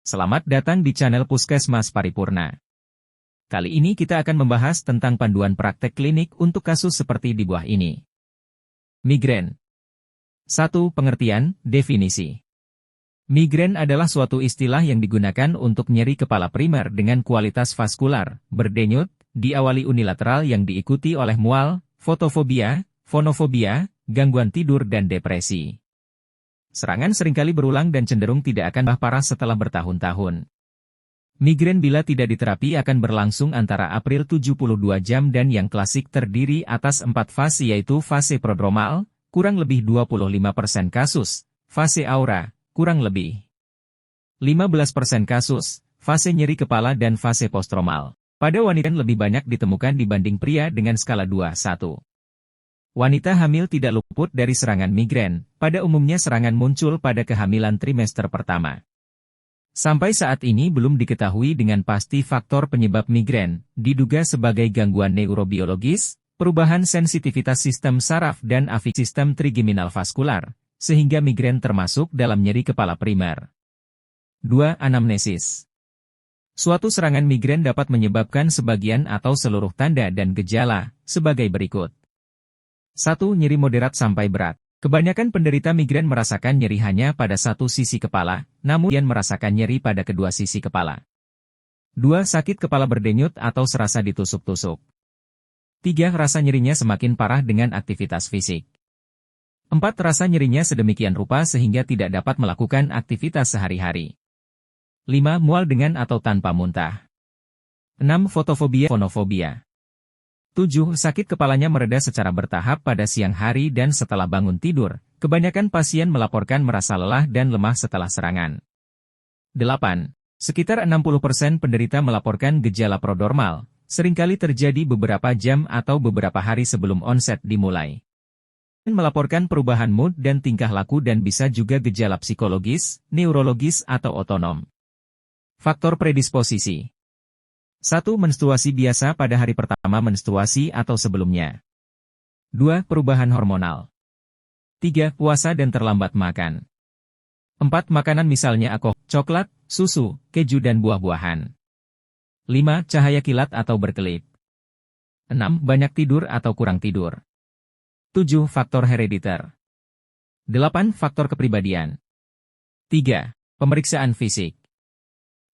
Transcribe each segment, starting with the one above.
Selamat datang di channel Puskesmas Paripurna. Kali ini kita akan membahas tentang panduan praktek klinik untuk kasus seperti di buah ini. Migrain. 1. Pengertian, definisi. Migrain adalah suatu istilah yang digunakan untuk nyeri kepala primer dengan kualitas vaskular, berdenyut, diawali unilateral yang diikuti oleh mual, fotofobia, fonofobia, gangguan tidur dan depresi. Serangan seringkali berulang dan cenderung tidak akan parah setelah bertahun-tahun. Migrain bila tidak diterapi akan berlangsung antara April 72 jam dan yang klasik terdiri atas 4 fase yaitu fase prodromal, kurang lebih 25% kasus, fase aura, kurang lebih 15% kasus, fase nyeri kepala dan fase postromal. Pada wanita lebih banyak ditemukan dibanding pria dengan skala 2-1. Wanita hamil tidak luput dari serangan migrain, pada umumnya serangan muncul pada kehamilan trimester pertama. Sampai saat ini belum diketahui dengan pasti faktor penyebab migrain, diduga sebagai gangguan neurobiologis, perubahan sensitivitas sistem saraf dan afik sistem trigeminal vaskular, sehingga migrain termasuk dalam nyeri kepala primer. 2. Anamnesis. Suatu serangan migrain dapat menyebabkan sebagian atau seluruh tanda dan gejala, sebagai berikut. 1. Nyeri moderat sampai berat. Kebanyakan penderita migrain merasakan nyeri hanya pada satu sisi kepala, namun merasakan nyeri pada kedua sisi kepala. 2. Sakit kepala berdenyut atau serasa ditusuk-tusuk. 3. Rasa nyerinya semakin parah dengan aktivitas fisik. 4. Rasa nyerinya sedemikian rupa sehingga tidak dapat melakukan aktivitas sehari-hari. 5. Mual dengan atau tanpa muntah. 6. Fotofobia, fonofobia. 7. Sakit kepalanya mereda secara bertahap pada siang hari dan setelah bangun tidur. Kebanyakan pasien melaporkan merasa lelah dan lemah setelah serangan. 8. Sekitar 60% penderita melaporkan gejala prodromal, seringkali terjadi beberapa jam atau beberapa hari sebelum onset dimulai. Melaporkan perubahan mood dan tingkah laku dan bisa juga gejala psikologis, neurologis atau otonom. Faktor predisposisi. 1. Menstruasi biasa pada hari pertama menstruasi atau sebelumnya. 2. Perubahan hormonal. 3. Puasa dan terlambat makan. 4. Makanan misalnya alkohol, coklat, susu, keju dan buah-buahan. 5. Cahaya kilat atau berkelip. 6. Banyak tidur atau kurang tidur. 7. Faktor herediter. 8. Faktor kepribadian. 3. Pemeriksaan fisik.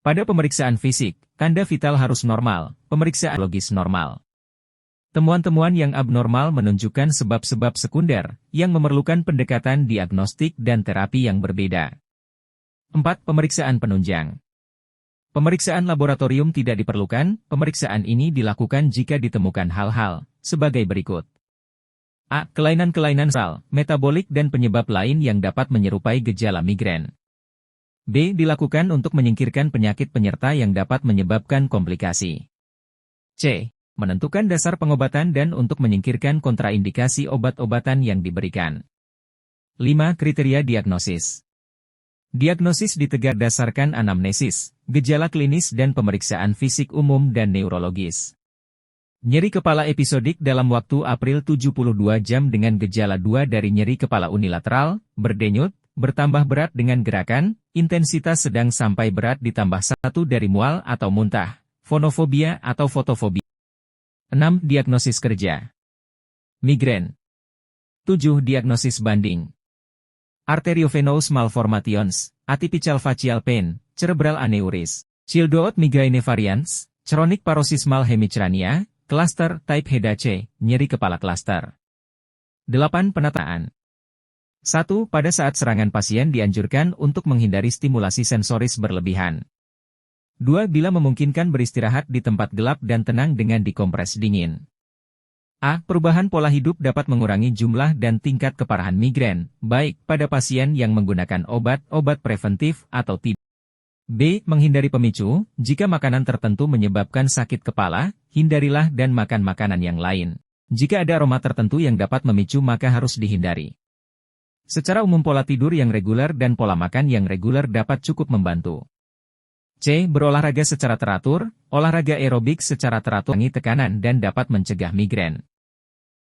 Pada pemeriksaan fisik, tanda vital harus normal, pemeriksaan logis normal. Temuan-temuan yang abnormal menunjukkan sebab-sebab sekunder, yang memerlukan pendekatan diagnostik dan terapi yang berbeda. 4. Pemeriksaan penunjang. Pemeriksaan laboratorium tidak diperlukan, pemeriksaan ini dilakukan jika ditemukan hal-hal, sebagai berikut. A. Kelainan-kelainan sel, metabolik dan penyebab lain yang dapat menyerupai gejala migrain. B. Dilakukan untuk menyingkirkan penyakit penyerta yang dapat menyebabkan komplikasi. C. Menentukan dasar pengobatan dan untuk menyingkirkan kontraindikasi obat-obatan yang diberikan. 5. Kriteria diagnosis. Diagnosis ditegak berdasarkan anamnesis, gejala klinis dan pemeriksaan fisik umum dan neurologis. Nyeri kepala episodik dalam waktu April 72 jam dengan gejala 2 dari nyeri kepala unilateral, berdenyut, bertambah berat dengan gerakan, intensitas sedang sampai berat ditambah 1 dari mual atau muntah, fonofobia atau fotofobia. 6. Diagnosis kerja. Migrain. 7. Diagnosis banding. Arteriovenous malformations, atypical facial pain, cerebral aneuris, childout migraine varians, chronic paroxysmal hemicrania, cluster type HEDAC, nyeri kepala cluster. 8. Penataan. 1. Pada saat serangan pasien dianjurkan untuk menghindari stimulasi sensoris berlebihan. 2. Bila memungkinkan beristirahat di tempat gelap dan tenang dengan dikompres dingin. A. Perubahan pola hidup dapat mengurangi jumlah dan tingkat keparahan migrain, baik pada pasien yang menggunakan obat preventif atau tidak. B. Menghindari pemicu, jika makanan tertentu menyebabkan sakit kepala, hindarilah dan makan makanan yang lain. Jika ada aroma tertentu yang dapat memicu maka harus dihindari. Secara umum pola tidur yang reguler dan pola makan yang reguler dapat cukup membantu. C. Berolahraga secara teratur, olahraga aerobik secara teratur mengurangi tekanan dan dapat mencegah migrain.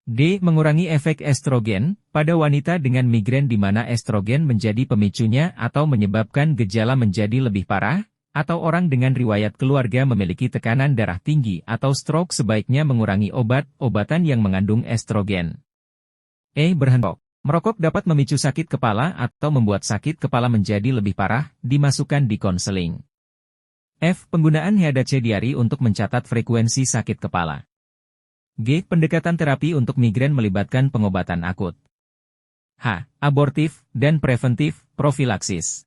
D. Mengurangi efek estrogen, pada wanita dengan migrain di mana estrogen menjadi pemicunya atau menyebabkan gejala menjadi lebih parah, atau orang dengan riwayat keluarga memiliki tekanan darah tinggi atau stroke sebaiknya mengurangi obat-obatan yang mengandung estrogen. Berhenti. Merokok dapat memicu sakit kepala atau membuat sakit kepala menjadi lebih parah, dimasukkan di konseling. Penggunaan HEDAC diari untuk mencatat frekuensi sakit kepala. Pendekatan terapi untuk migrain melibatkan pengobatan akut. Abortif dan preventif, profilaksis.